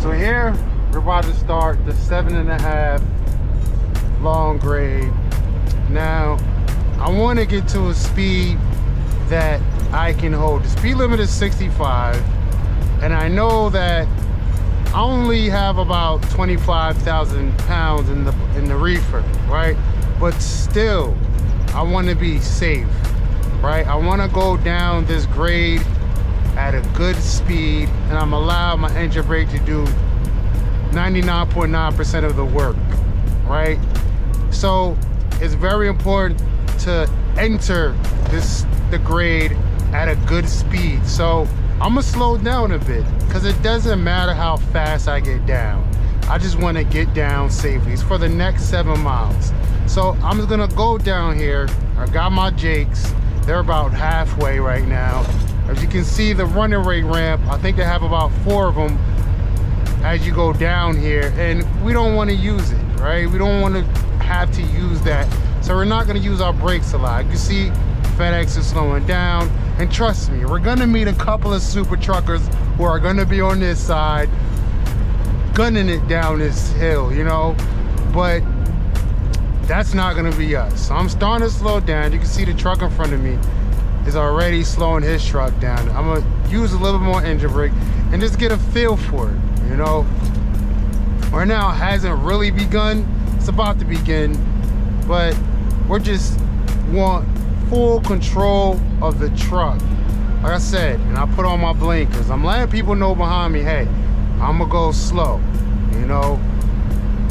So here we're about to start the 7.5 long grade. Now I want to get to a speed that I can hold. The speed limit is 65, and I know that I only have about 25,000 pounds in the reefer, right? But still, I want to be safe, right? I want to go down this grade at a good speed, and I'm allowed my engine brake to do 99.9% of the work, right? So it's very important to enter the grade at a good speed. So I'm gonna slow down a bit because it doesn't matter how fast I get down. I just want to get down safely. It's for the next 7 miles. So I'm just gonna go down here. I got my jakes. They're about halfway right now. As you can see, the running rate ramp, I think they have about 4 of them as you go down here, and we don't want to use it, right? We don't want to have to use that. So we're not going to use our brakes a lot. You can see FedEx is slowing down, and trust me, we're going to meet a couple of super truckers who are going to be on this side gunning it down this hill, you know, but that's not going to be us. So I'm starting to slow down. You can see the truck in front of me is already slowing his truck down. I'm gonna use a little bit more engine brake and just get a feel for it, you know. Right now it hasn't really begun. It's about to begin, but we're just want full control of the truck. Like I said, and I put on my blinkers. I'm letting people know behind me, hey, I'm gonna go slow, you know.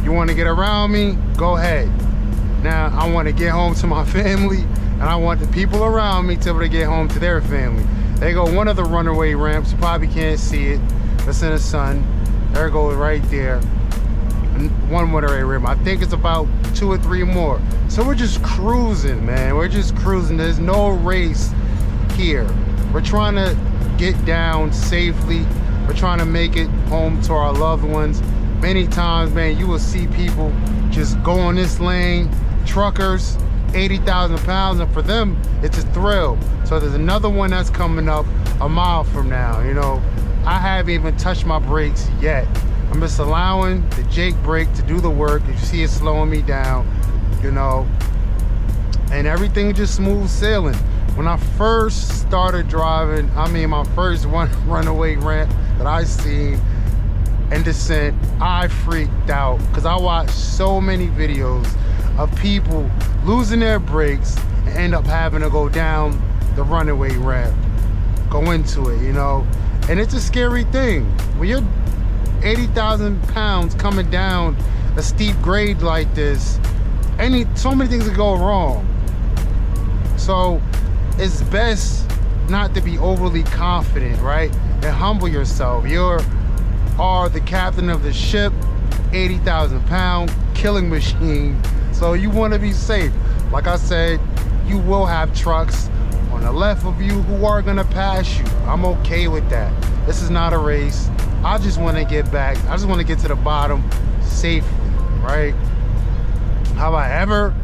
You want to get around me, go ahead. Now I want to get home to my family, and I want the people around me to be able to get home to their family. There go one of the runaway ramps. You probably can't see it. It's in the sun. There it goes right there. One runaway ramp. I think it's about 2 or 3 more. So we're just cruising, man. We're just cruising. There's no race here. We're trying to get down safely. We're trying to make it home to our loved ones. Many times, man, you will see people just go on this lane, truckers, 80,000 pounds, and for them it's a thrill. So there's another one that's coming up a mile from now, you know. I haven't even touched my brakes yet. I'm just allowing the Jake brake to do the work. You see it slowing me down, you know, and everything just smooth sailing. When I first started driving, I mean my first runaway ramp that I seen and descent, I freaked out because I watched so many videos of people losing their brakes and end up having to go down the runaway ramp, go into it, you know. And it's a scary thing when you're 80,000 pounds coming down a steep grade like this. So many things could go wrong. So it's best not to be overly confident, right? And humble yourself. You are the captain of the ship, 80,000 pound killing machine. So you want to be safe. Like I said, you will have trucks on the left of you who are going to pass you. I'm okay with that. This is not a race. I just want to get back. I just want to get to the bottom safely, right? Have I ever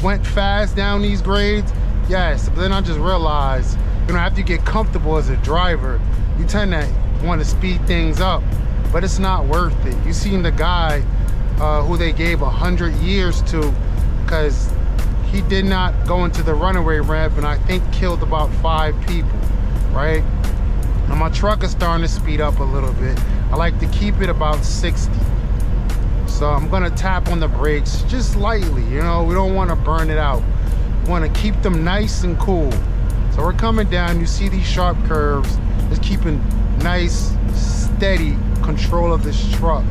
went fast down these grades? Yes, but then I just realized, you know, after you get comfortable as a driver, you tend to want to speed things up, but it's not worth it. You seen the guy who they gave 100 years to because he did not go into the runaway ramp, and I think killed about 5 people, right? And my truck is starting to speed up a little bit. I like to keep it about 60. So I'm gonna tap on the brakes just lightly, you know. We don't want to burn it out. We want to keep them nice and cool. So we're coming down. You see these sharp curves. Just keeping nice, steady control of this truck.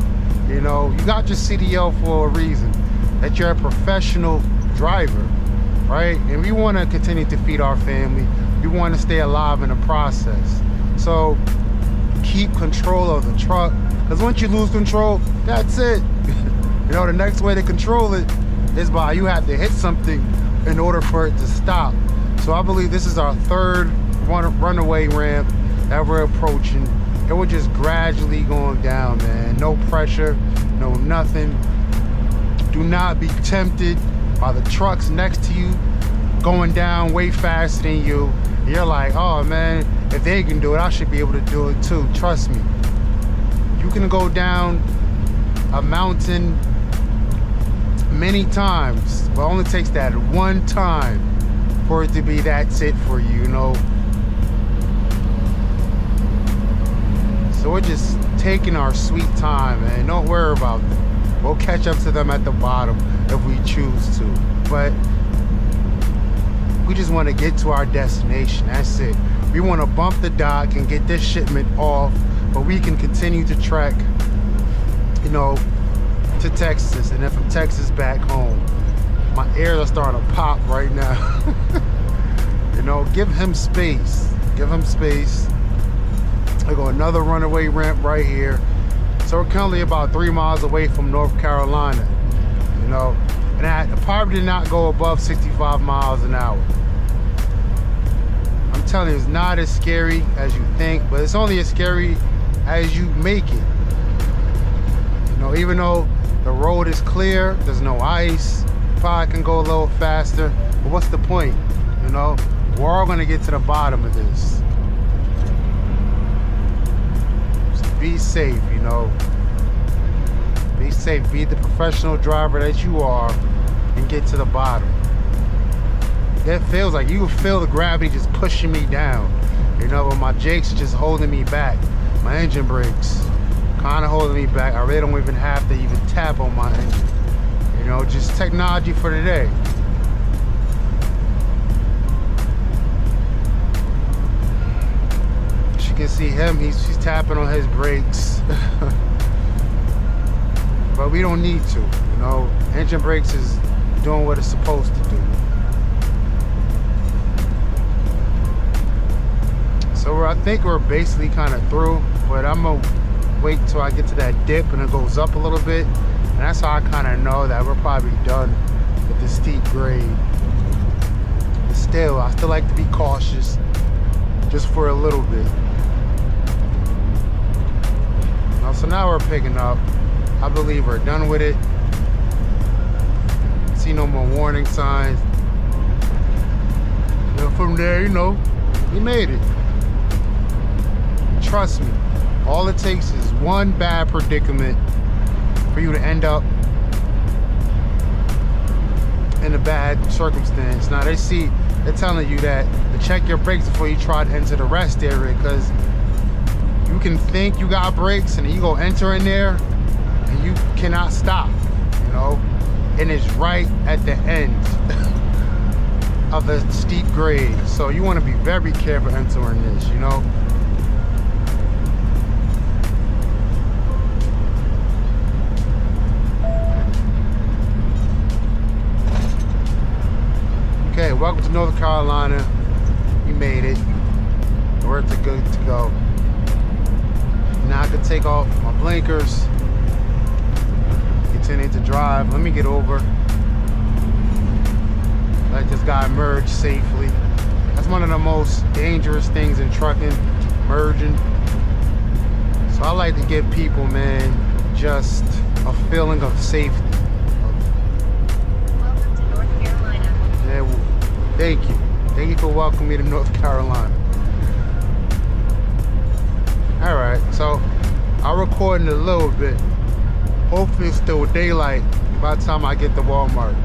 You know, you got your CDL for a reason, that you're a professional driver, right? And we want to continue to feed our family. We want to stay alive in the process. So keep control of the truck, because once you lose control, that's it. You know, the next way to control it is by you have to hit something in order for it to stop. So I believe this is our 3rd runaway ramp that we're approaching, and we're just gradually going down, man. No pressure, no nothing. Do not be tempted by the trucks next to you going down way faster than you. You're like, oh man, if they can do it, I should be able to do it too. Trust me. You can go down a mountain many times, but it only takes that one time for it to be that's it for you, you know. So we're just taking our sweet time, and don't worry about them. We'll catch up to them at the bottom if we choose to. But we just want to get to our destination. That's it. We want to bump the dock and get this shipment off, but we can continue to trek, you know, to Texas, and then from Texas back home. My ears are starting to pop right now. You know, give him space. Give him space. I go another runaway ramp right here. So we're currently about 3 miles away from North Carolina. You know, and I probably did not go above 65 miles an hour. I'm telling you, it's not as scary as you think, but it's only as scary as you make it. You know, even though the road is clear, there's no ice, probably can go a little faster, but what's the point? You know, we're all gonna get to the bottom of this. So be safe, you know. Be safe, be the professional driver that you are, and get to the bottom. It feels like you can feel the gravity just pushing me down. You know, but my Jake's just holding me back. My engine brakes kind of holding me back. I really don't even have to even tap on my engine. You know, just technology for today. As you can see him, he's tapping on his brakes. But we don't need to, you know. Engine brakes is doing what it's supposed to do. So I think we're basically kind of through, but I'm gonna wait till I get to that dip and it goes up a little bit, and that's how I kind of know that we're probably done with the steep grade. But still, I still like to be cautious just for a little bit. So now we're picking up. I believe we're done with it. See no more warning signs. And from there, you know, we made it. Trust me, all it takes is one bad predicament for you to end up in a bad circumstance. Now they're telling you that to check your brakes before you try to enter the rest area, because you can think you got brakes and then you go enter in there and you cannot stop, you know, and it's right at the end of the steep grade. So you want to be very careful entering this, you know. Okay, welcome to North Carolina. You made it. We're good to go. Now I can take off my blinkers, continue to drive. Let me get over. Let this guy merge safely. That's one of the most dangerous things in trucking, merging. So I like to give people, man, just a feeling of safety. Welcome to North Carolina. Yeah, thank you. Thank you for welcoming me to North Carolina. All right, so I'll record in a little bit. Hopefully it's still daylight by the time I get to Walmart.